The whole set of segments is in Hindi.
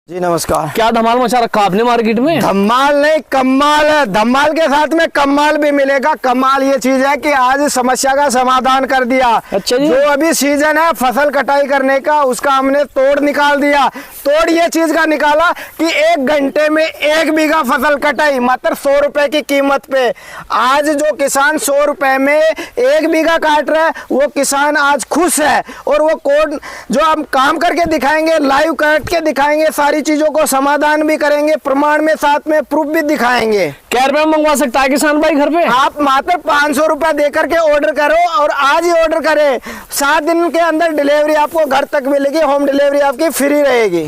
जी नमस्कार। क्या धमाल मचा रखा आपने मार्केट में? धमाल नहीं कमाल है। धमाल के साथ में कमाल भी मिलेगा। कमाल ये चीज है कि आज समस्या का समाधान कर दिया। अच्छा जी। जो अभी सीजन है फसल कटाई करने का उसका हमने तोड़ निकाल दिया। तोड़ ये चीज का निकाला कि 1 घंटे में 1 बीघा फसल कटाई मात्र 100 रुपए की कीमत पे। आज जो किसान 100 रुपए में 1 बीघा काट रहा है वो किसान आज खुश है। और वो कोड जो हम काम करके दिखाएंगे, लाइव काट के दिखाएंगे, सारी चीजों को समाधान भी करेंगे, प्रमाण में साथ में प्रूफ भी दिखाएंगे। क्या रुपए में मंगवा सकता है किसान भाई घर पे? आप मात्र 500 रुपए देकर के ऑर्डर करो और आज ही ऑर्डर करें। 7 दिन के अंदर डिलीवरी आपको घर तक मिलेगी। होम डिलीवरी आपकी फ्री रहेगी।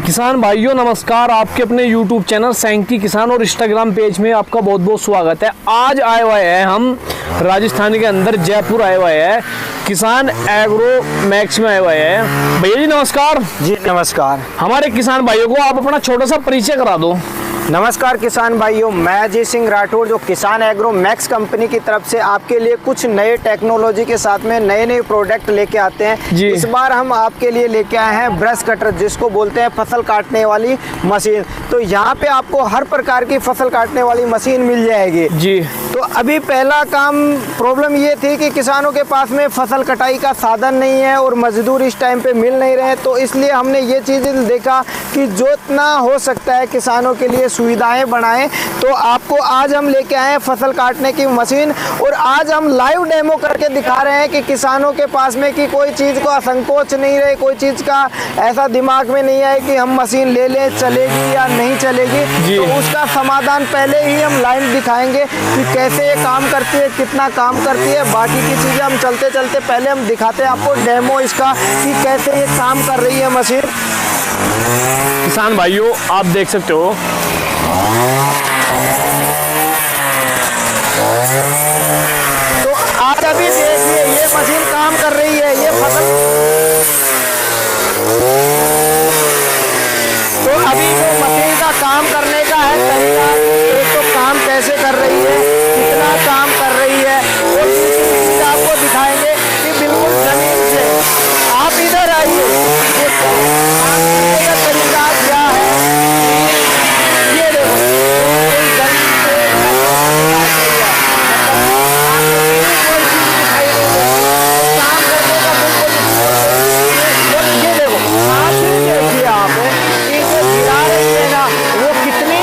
किसान भाइयों नमस्कार, आपके अपने YouTube चैनल सैंकी किसान और इंस्टाग्राम पेज में आपका बहुत बहुत स्वागत है। आज आए हुए हैं हम राजस्थान के अंदर जयपुर आए हुए हैं, किसान एग्रो मैक्स में आए हुए हैं। भैया जी नमस्कार। जी नमस्कार। हमारे किसान भाइयों को आप अपना छोटा सा परिचय करा दो। नमस्कार किसान भाइयों, मैं अजय सिंह राठौर जो किसान एग्रो मैक्स कंपनी की तरफ से आपके लिए कुछ नए टेक्नोलॉजी के साथ में नए नए प्रोडक्ट लेके आते हैं। जी। इस बार हम आपके लिए लेके आए हैं ब्रश कटर, जिसको बोलते हैं फसल काटने वाली मशीन। तो यहाँ पे आपको हर प्रकार की फसल काटने वाली मशीन मिल जाएगी। जी। तो अभी पहला काम प्रॉब्लम ये थी कि किसानों के पास में फसल कटाई का साधन नहीं है और मजदूर इस टाइम पे मिल नहीं रहे। तो इसलिए हमने ये चीज़ देखा कि जो इतना हो सकता है किसानों के लिए सुविधाएं बनाएं। तो आपको आज हम लेके आए हैं फसल काटने की मशीन और आज हम लाइव डेमो करके दिखा रहे हैं कि किसानों के पास में कि कोई चीज़ का संकोच नहीं रहे, कोई चीज़ का ऐसा दिमाग में नहीं आए कि हम मशीन ले लें, चलेगी या नहीं चलेगी। तो उसका समाधान पहले ही हम लाइव दिखाएंगे कि कैसे ये काम करती है, कितना काम करती है। बाकी की चीज़ें हम चलते चलते पहले हम दिखाते हैं आपको डेमो इसका कि कैसे ये काम कर रही है मशीन। किसान भाइयों आप देख सकते हो तो आज अभी देखिए ये मशीन काम कर रही है। ये फसल तो अभी जो मशीन का काम करने का है तरीका, एक तो काम कैसे कर रही है, कितना काम कर रही है और दूसरी चीज आपको दिखाएंगे कि बिल्कुल जमीन से आप इधर आइए। ये काम करने का तरीका क्या है ये देखो। बिल्कुल जमीन से कोई चीज दिखाई नहीं देती। काम करने का बिल्कुल ये देखो। आप ही देखिए आप कि जो गिरा रही है ना वो कितनी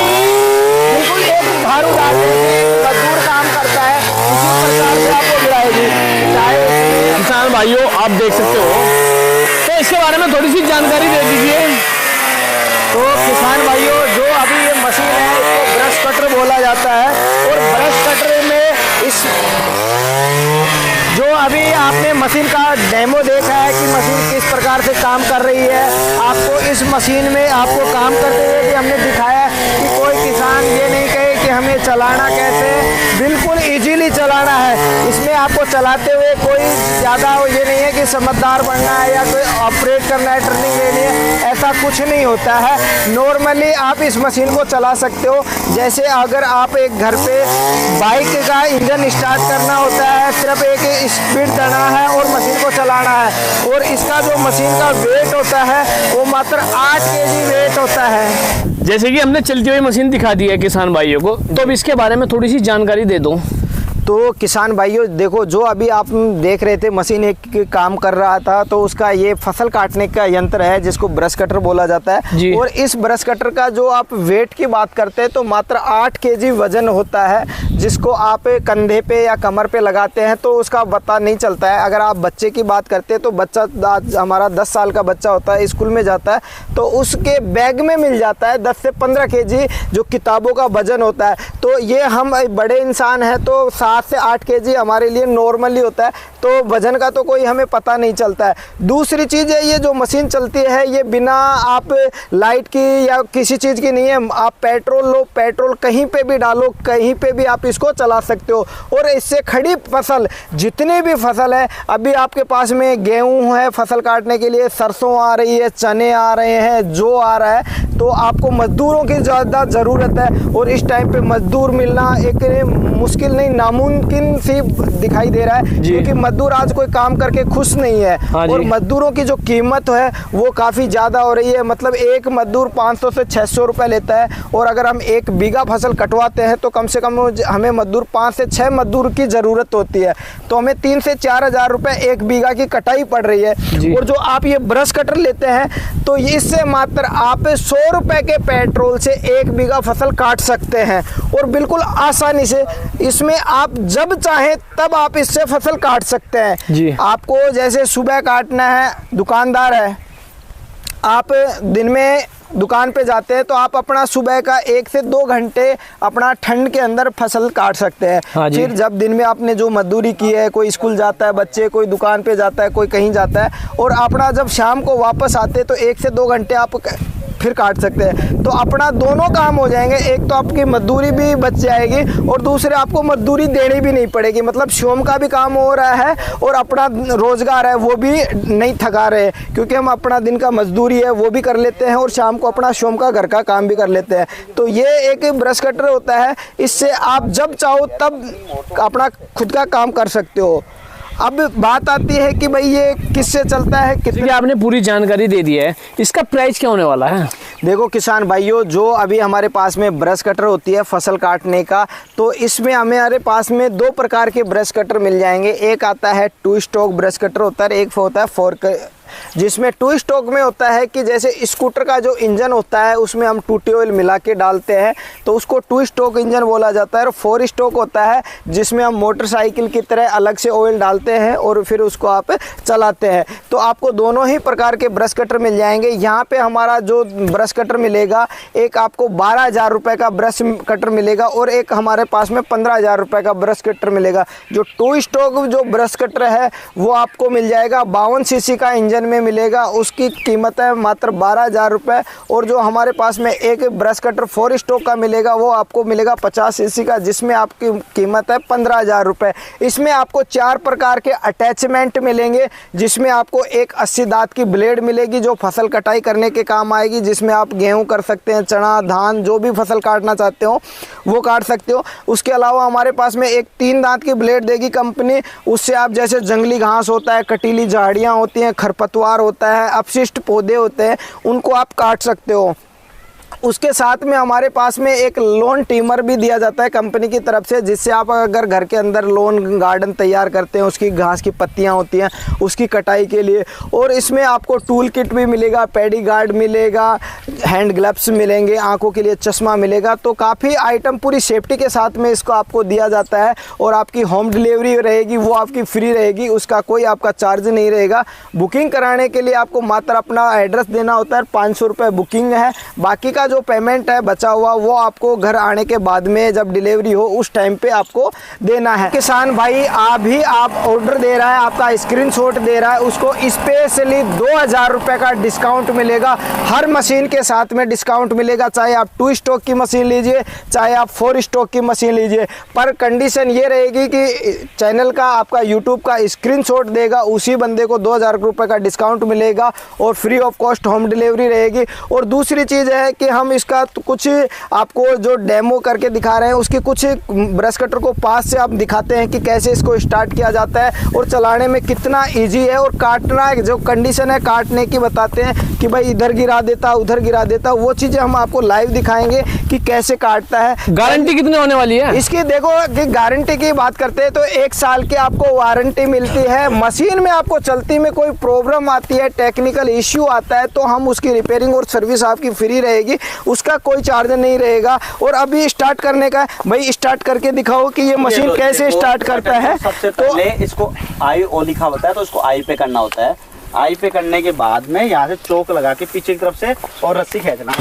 बिल्कुल एक झाड़ू डालने से मजदूर काम करता है उसी प्रकार से आपको गिराएगी। चाहे किसान भाइयों आप देख सकते हो, तो इसके बारे में थोड़ी सी जानकारी दे दीजिए। तो किसान भाइयों जो अभी ये मशीन है इसको ब्रश कटर बोला जाता है और ब्रश कटर में इस जो अभी आपने मशीन का डेमो देखा है कि मशीन किस प्रकार से काम कर रही है। आपको इस मशीन में आपको काम करते हुए भी हमने दिखाया है कि कोई किसान ये नहीं कहे कि हमें चलाना कैसे, बिल्कुल इजीली चलाना है। इसमें आपको चलाते हुए कोई ज़्यादा ये नहीं है कि समझदार बनना है या कोई ऑपरेट करना है, ट्रेनिंग लेनी है, ऐसा कुछ नहीं होता है। नॉर्मली आप इस मशीन को चला सकते हो। जैसे अगर आप एक घर पे बाइक का इंजन स्टार्ट करना होता है, सिर्फ एक स्पीड देना है और मशीन को चलाना है। और इसका जो मशीन का वेट होता है वो मात्र 8 केजी वेट होता है। जैसे कि हमने चलती हुई मशीन दिखा दी है किसान भाइयों को, तो अब इसके बारे में थोड़ी सी जानकारी दे दो। तो किसान भाइयों देखो, जो अभी आप देख रहे थे मशीन एक काम कर रहा था, तो उसका ये फसल काटने का यंत्र है जिसको ब्रश कटर बोला जाता है। और इस ब्रश कटर का जो आप वेट की बात करते हैं तो मात्र 8 केजी वजन होता है, जिसको आप कंधे पे या कमर पे लगाते हैं तो उसका पता नहीं चलता है। अगर आप बच्चे की बात करते हैं तो बच्चा हमारा 10 साल का बच्चा होता है, स्कूल में जाता है तो उसके बैग में मिल जाता है 10 से 15 केजी जो किताबों का वजन होता है। तो ये हम बड़े इंसान हैं तो 7 से 8 केजी हमारे लिए नॉर्मली होता है, तो वजन का तो कोई हमें पता नहीं चलता है। दूसरी चीज़ है ये जो मशीन चलती है ये बिना आप लाइट की या किसी चीज़ की नहीं है। आप पेट्रोल लो, पेट्रोल कहीं पे भी डालो, कहीं पे भी आप इसको चला सकते हो। और इससे खड़ी फसल जितनी भी फसल है, अभी आपके पास में गेहूँ है फसल काटने के लिए, सरसों आ रही है, चने आ रहे हैं, जो आ रहा है, तो आपको मजदूरों की ज़्यादा ज़रूरत है। और इस टाइम पे मजदूर मिलना एक मुश्किल नहीं, नामुमकिन नामुमकिन सी दिखाई दे रहा है, क्योंकि मजदूर आज कोई काम करके खुश नहीं है। और मजदूरों की जो कीमत है वो काफ़ी ज़्यादा हो रही है। मतलब एक मजदूर 500 से 600 रुपये लेता है, और अगर हम 1 बीघा फसल कटवाते हैं तो कम से कम हमें मजदूर 5 से 6 मजदूर की ज़रूरत होती है। तो हमें 3 से 4 हज़ार रुपये 1 बीघा की कटाई पड़ रही है। और जो आप ये ब्रश कटर लेते हैं तो इससे मात्र आप 100 रुपये के पेट्रोल से 1 बीघा फसल काट सकते हैं, और बिल्कुल आसानी से। इसमें आप जब चाहें तब आप इससे फसल काट सकते हैं। आपको जैसे सुबह काटना है, दुकानदार है, आप दिन में दुकान पे जाते हैं तो आप अपना सुबह का 1 से 2 घंटे अपना ठंड के अंदर फसल काट सकते हैं। फिर जब दिन में आपने जो मजदूरी की है, कोई स्कूल जाता है बच्चे, कोई दुकान पे जाता है, कोई कहीं जाता है, और अपना जब शाम को वापस आते हैं तो 1 से 2 घंटे आप फिर काट सकते हैं। तो अपना दोनों काम हो जाएंगे। एक तो आपकी मजदूरी भी बच जाएगी, और दूसरे आपको मजदूरी देनी भी नहीं पड़ेगी। मतलब श्रम का भी काम हो रहा है और अपना रोजगार है वो भी नहीं थका रहे, क्योंकि हम अपना दिन का मजदूरी है वो भी कर लेते हैं और शाम को अपना श्रम का घर का काम भी कर लेते हैं। तो ये एक ब्रश कटर होता है, इससे आप जब चाहो तब अपना खुद का काम कर सकते हो। अब बात आती है कि भाई ये किससे चलता है, कितने। आपने पूरी जानकारी दे दी है, इसका प्राइस क्या होने वाला है? देखो किसान भाइयों, जो अभी हमारे पास में ब्रश कटर होती है फसल काटने का, तो इसमें हमारे पास में 2 प्रकार के ब्रश कटर मिल जाएंगे। एक आता है 2 स्टॉक ब्रश कटर होता है, एक होता है 4, जिसमें 2 स्टॉक में होता है कि जैसे स्कूटर का जो इंजन होता है उसमें हम टूटी ऑयल मिला के डालते हैं तो उसको 2 स्टॉक इंजन बोला जाता है। और 4 स्टॉक होता है जिसमें हम मोटरसाइकिल की तरह अलग से ऑयल डालते हैं और फिर उसको आप चलाते हैं। तो आपको दोनों ही प्रकार के ब्रश कटर मिल जाएंगे। यहाँ पे हमारा जो ब्रश कटर मिलेगा, एक आपको 12,000 रुपये का ब्रश कटर मिलेगा और एक हमारे पास में 15,000 रुपये का ब्रश कटर मिलेगा। जो 2 स्टॉक जो ब्रश कटर है वो आपको मिल जाएगा 52 सीसी का इंजन में मिलेगा, उसकी कीमत है मात्र 12,000 रुपये। और जो हमारे पास में एक ब्रश कटर 4 स्टॉक का मिलेगा वो आपको मिलेगा 50 सीसी का, जिसमें आपकी कीमत है 15,000 रुपये। इसमें आपको 4 प्रकार के अटैचमेंट मिलेंगे, जिसमें आपको एक 80 दांत की ब्लेड मिलेगी जो फसल कटाई करने के काम आएगी, जिसमें आप गेहूं कर सकते हैं, चना, धान, जो भी फसल काटना चाहते हो वो काट सकते हो। उसके अलावा हमारे पास में एक 3 दांत की ब्लेड देगी कंपनी, उससे आप जैसे जंगली घास होता है, कटीली झाड़ियाँ होती हैं, खरपतवार होता है, अपशिष्ट पौधे होते हैं, उनको आप काट सकते हो। उसके साथ में हमारे पास में एक लॉन टिमर भी दिया जाता है कंपनी की तरफ से, जिससे आप अगर घर के अंदर लॉन गार्डन तैयार करते हैं, उसकी घास की पत्तियां होती हैं उसकी कटाई के लिए। और इसमें आपको टूल किट भी मिलेगा, पैडी गार्ड मिलेगा, हैंड ग्लव्स मिलेंगे, आंखों के लिए चश्मा मिलेगा। तो काफ़ी आइटम पूरी सेफ्टी के साथ में इसको आपको दिया जाता है। और आपकी होम डिलीवरी रहेगी वो आपकी फ्री रहेगी, उसका कोई आपका चार्ज नहीं रहेगा। बुकिंग कराने के लिए आपको मात्र अपना एड्रेस देना होता है, 500 रुपये बुकिंग है। बाकी का जो पेमेंट है बचा हुआ वो आपको घर आने के बाद में जब डिलीवरी हो उस टाइम पे आपको देना है। किसान भाई अभी आप ऑर्डर दे रहा है, आपका स्क्रीनशॉट दे रहा है, उसको स्पेशली 2,000 रुपये का डिस्काउंट मिलेगा। हर मशीन के साथ में डिस्काउंट मिलेगा, चाहे आप 2 स्टॉक की मशीन लीजिए, चाहे आप 4 स्टॉक की मशीन लीजिए। पर कंडीशन ये रहेगी कि चैनल का आपका यूट्यूब का स्क्रीनशॉट देगा, उसी बंदे को 2,000 रुपये का डिस्काउंट मिलेगा और free of cost home delivery रहेगी। और दूसरी चीज़ है कि हम इसका तो कुछ आपको जो डेमो करके दिखा रहे हैं उसके कुछ ब्रश कटर को पास से आप दिखाते हैं कि कैसे इसको स्टार्ट किया जाता है और चलाने में कितना इजी है। और काटना जो कंडीशन है काटने की बताते हैं कि भाई इधर गिरा देता उधर गिरा देता, वो चीज़ें हम आपको लाइव दिखाएंगे कि कैसे काटता है। गारंटी कितनी होने वाली है इसकी? देखो कि गारंटी की बात करते हैं तो 1 साल की आपको वारंटी मिलती है। मशीन में आपको चलती में कोई प्रॉब्लम आती है, टेक्निकल इश्यू आता है तो हम उसकी रिपेयरिंग और सर्विस आपकी फ्री रहेगी, उसका कोई चार्ज नहीं रहेगा। और अभी स्टार्ट करने का भाई स्टार्ट करके दिखाओ कि ये मशीन कैसे स्टार्ट करता है। सबसे पहले इसको आई ओ लिखा होता है तो इसको आई पे करना होता है। आई पे करने के बाद में यहाँ से चोक लगा के पीछे की तरफ से और रस्सी खींचना,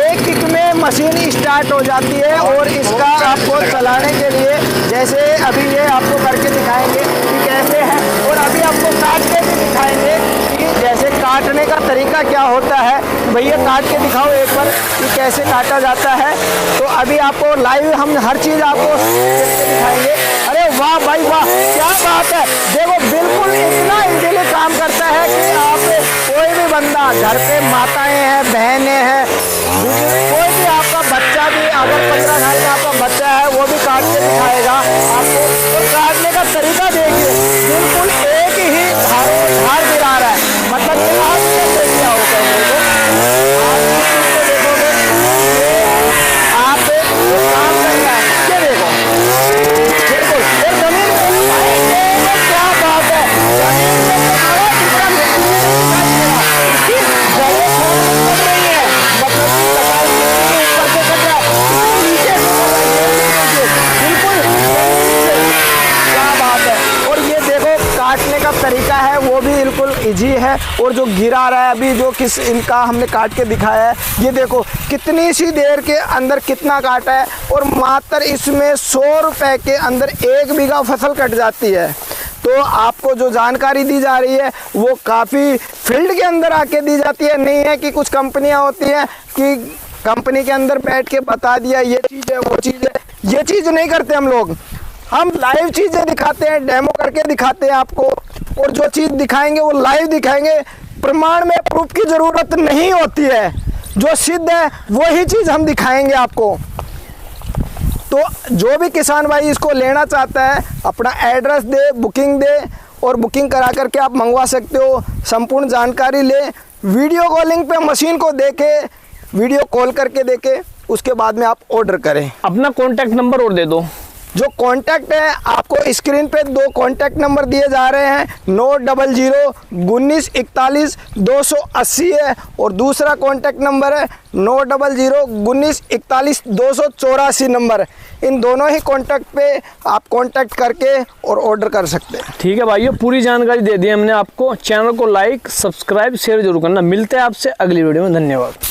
एक किक में मशीन स्टार्ट हो जाती है। और इसका आपको चलाने के लिए जैसे अभी ये आपको करके दिखाएंगे कि कैसे है, और अभी आपको काट के भी दिखाएंगे कि जैसे काटने का तरीका क्या होता है। भैया काट के दिखाओ एक बार कि कैसे काटा जाता है। तो अभी आपको लाइव हम हर चीज़ आपको दिखाएंगे। अरे वाह भाई वाह, क्या बात है। देखो बिल्कुल इतना इजीली काम करता है कि आप कोई भी बंदा, घर पे माताएं हैं, बहनें हैं, कोई भी आपका बच्चा भी अगर 15 साल का आपका बच्चा है वो भी काट के दिखाएगा आपको। और जो गिरा रहा है अभी, जो किस इनका हमने काट के दिखाया है, ये देखो कितनी सी देर के अंदर कितना काटा है, और मात्र इसमें 100 रुपए के अंदर 1 बीघा फसल कट जाती है। तो आपको जो जानकारी दी जा रही है वो काफ़ी फील्ड के अंदर आके दी जाती है, नहीं है कि कुछ कंपनियां होती हैं कि कंपनी के अंदर बैठ के बता दिया ये चीज़ है वो चीज़ है। ये चीज़ नहीं करते हम लोग, हम लाइव चीज़ें दिखाते हैं, डेमो करके दिखाते हैं आपको, और जो चीज़ दिखाएंगे वो लाइव दिखाएंगे। प्रमाण में प्रूफ की ज़रूरत नहीं होती है, जो सिद्ध है वही चीज़ हम दिखाएंगे आपको। तो जो भी किसान भाई इसको लेना चाहता है अपना एड्रेस दे, बुकिंग दे, और बुकिंग करा करके आप मंगवा सकते हो। संपूर्ण जानकारी ले, वीडियो कॉलिंग पे मशीन को देखे, वीडियो कॉल करके देखे, उसके बाद में आप ऑर्डर करें। अपना कॉन्टैक्ट नंबर और दे दो। जो कॉन्टैक्ट है आपको स्क्रीन पे 2 कॉन्टैक्ट नंबर दिए जा रहे हैं, 900 19 41 280 है, और दूसरा कॉन्टैक्ट नंबर है 900 19 41 284 नंबर। इन दोनों ही कॉन्टैक्ट पे आप कॉन्टैक्ट करके और ऑर्डर कर सकते हैं। ठीक है भाइयों, पूरी जानकारी दे दी हमने आपको। चैनल को लाइक, सब्सक्राइब, शेयर जरूर करना। मिलते हैं आपसे अगली वीडियो में। धन्यवाद।